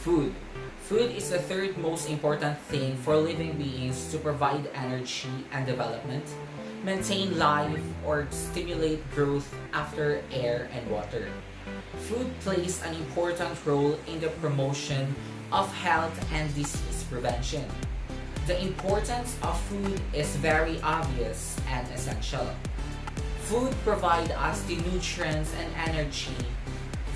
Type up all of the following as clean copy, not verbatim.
Food. Food is the third most important thing for living beings to provide energy and development, maintain life, or stimulate growth after air and water. Food plays an important role in the promotion of health and disease prevention. The importance of food is very obvious and essential. Food provides us the nutrients and energy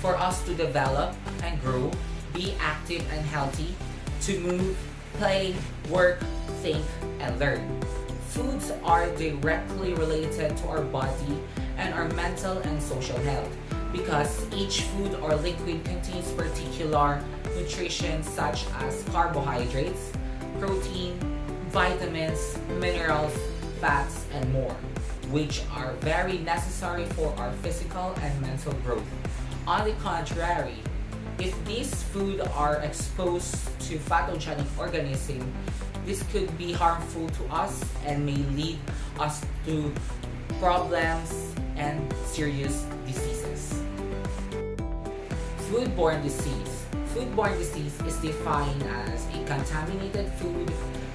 for us to develop and grow, be active and healthy, to move, play, work, think, and learn. Foods are directly related to our body and our mental and social health because each food or liquid contains particular nutrition such as carbohydrates, protein, vitamins, minerals, fats, and more, which are very necessary for our physical and mental growth. On the contrary, if these foods are exposed to pathogenic organisms, this could be harmful to us and may lead us to problems and serious diseases. Food-borne disease. Food-borne disease is defined as a contaminated food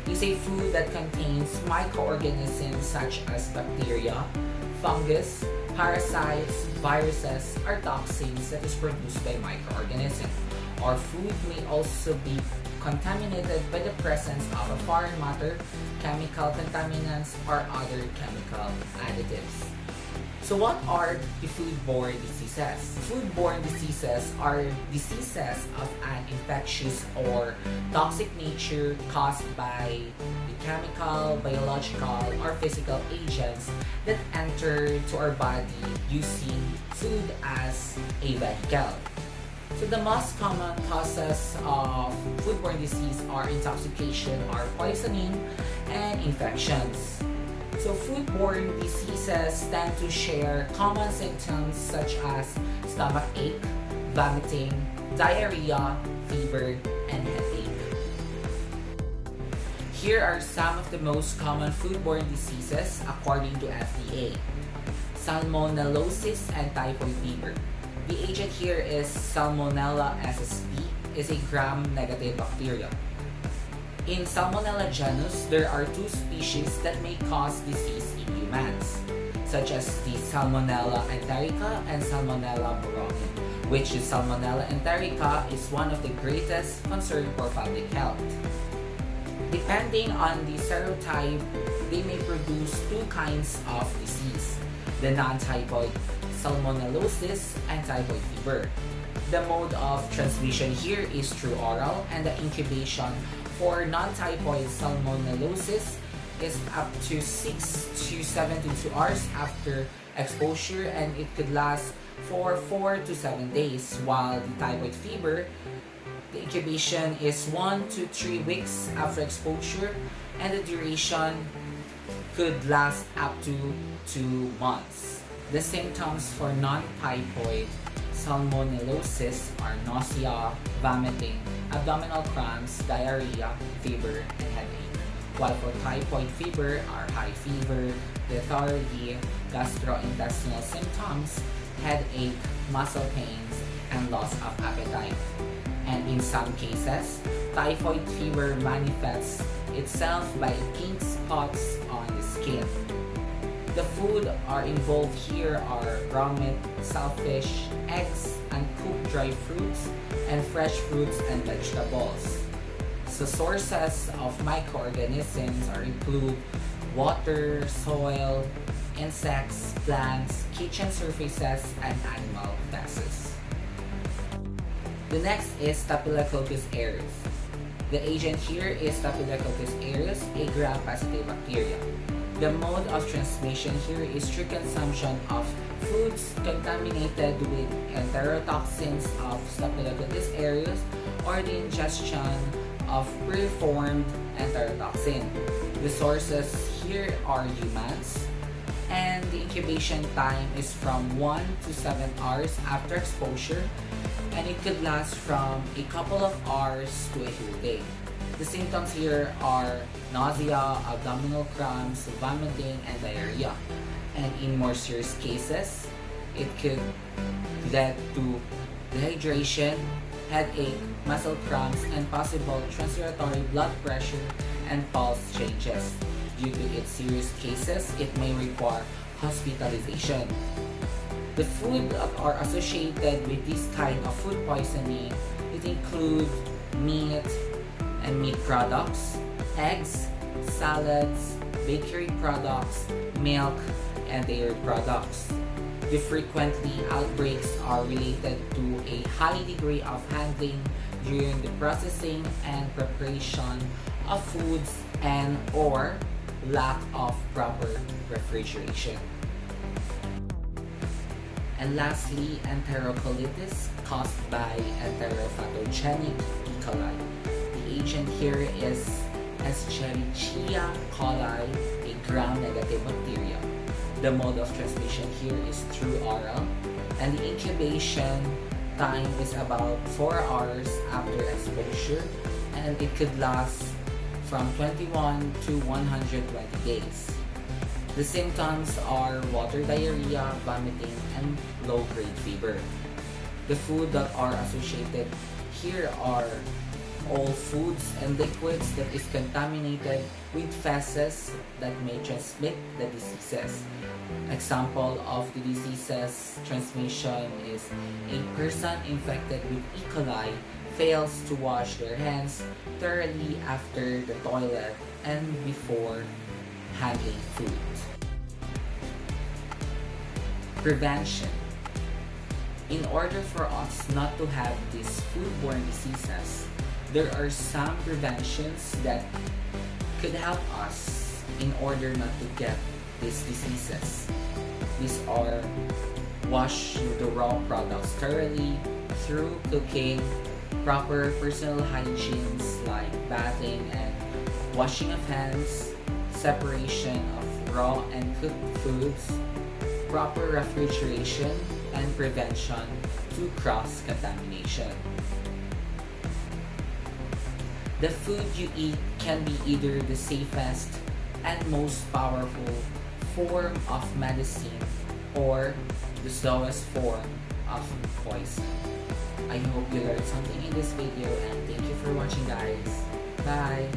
is a food that contains microorganisms such as bacteria, fungus, parasites, viruses, or toxins that is produced by microorganisms. Or food may also be contaminated by the presence of a foreign matter, chemical contaminants, or other chemical additives. So what are the food-borne diseases? Food-borne diseases are diseases of an infectious or toxic nature caused by the chemical, biological, or physical agents that enter to our body using food as a vehicle. So the most common causes of food-borne disease are intoxication or poisoning and infections. So food-borne diseases tend to share common symptoms such as stomach ache, vomiting, diarrhea, fever, and headache. Here are some of the most common food-borne diseases according to FDA. Salmonellosis and typhoid fever. The agent here is Salmonella SSP, is a gram-negative bacteria. In Salmonella genus, there are two species that may cause disease in humans, such as the Salmonella enterica and Salmonella bouroni, which is Salmonella enterica is one of the greatest concern for public health. Depending on the serotype, they may produce two kinds of disease, the non-typhoid salmonellosis and typhoid fever. The mode of transmission here is through oral, and the incubation for non-typhoid salmonellosis is up to 6 to 72 hours after exposure, and it could last for 4 to 7 days, while the typhoid fever, the incubation is 1 to 3 weeks after exposure, and the duration could last up to 2 months. The symptoms for non-typhoid salmonellosis are nausea, vomiting, abdominal cramps, diarrhea, fever, and headache. While for typhoid fever are high fever, lethargy, gastrointestinal symptoms, headache, muscle pains, and loss of appetite. And in some cases, typhoid fever manifests itself by pink spots on the skin. The food are involved here are raw meat, shellfish, eggs, uncooked dry fruits, and fresh fruits and vegetables. So sources of microorganisms are include water, soil, insects, plants, kitchen surfaces, and animal feces. The next is Staphylococcus aureus. The agent here is Staphylococcus aureus, a gram-positive bacteria. The mode of transmission here is through consumption of foods contaminated with enterotoxins of Staphylococcus aureus or the ingestion of preformed enterotoxin. The sources here are humans, and the incubation time is from 1 to 7 hours after exposure, and it could last from a couple of hours to a whole day. The symptoms here are nausea, abdominal cramps, vomiting, and diarrhea. And in more serious cases, it could lead to dehydration, headache, muscle cramps, and possible transitory blood pressure and pulse changes. Due to its serious cases, it may require hospitalization. The food that are associated with this kind of food poisoning, it includes meat and meat products, eggs, salads, bakery products, milk, and dairy products. The frequently outbreaks are related to a high degree of handling during the processing and preparation of foods and or lack of proper refrigeration. And lastly, enterocolitis caused by enteropathogenic E. coli. The agent here is Escherichia coli, a gram-negative bacteria. The mode of transmission here is through oral, and the incubation time is about 4 hours after exposure, and it could last from 21 to 120 days. The symptoms are water diarrhea, vomiting, and low-grade fever. The food that are associated here are all foods and liquids that is contaminated with feces that may transmit the diseases. Example of the diseases transmission is a person infected with E. coli fails to wash their hands thoroughly after the toilet and before handling food. Prevention. In order for us not to have these food-borne diseases, there are some preventions that could help us in order not to get these diseases. These are wash the raw products thoroughly through cooking, proper personal hygienes like bathing and washing of hands, separation of raw and cooked foods, proper refrigeration, and prevention to cross-contamination. The food you eat can be either the safest and most powerful form of medicine or the slowest form of poison. I hope you learned something in this video, and thank you for watching, guys. Bye!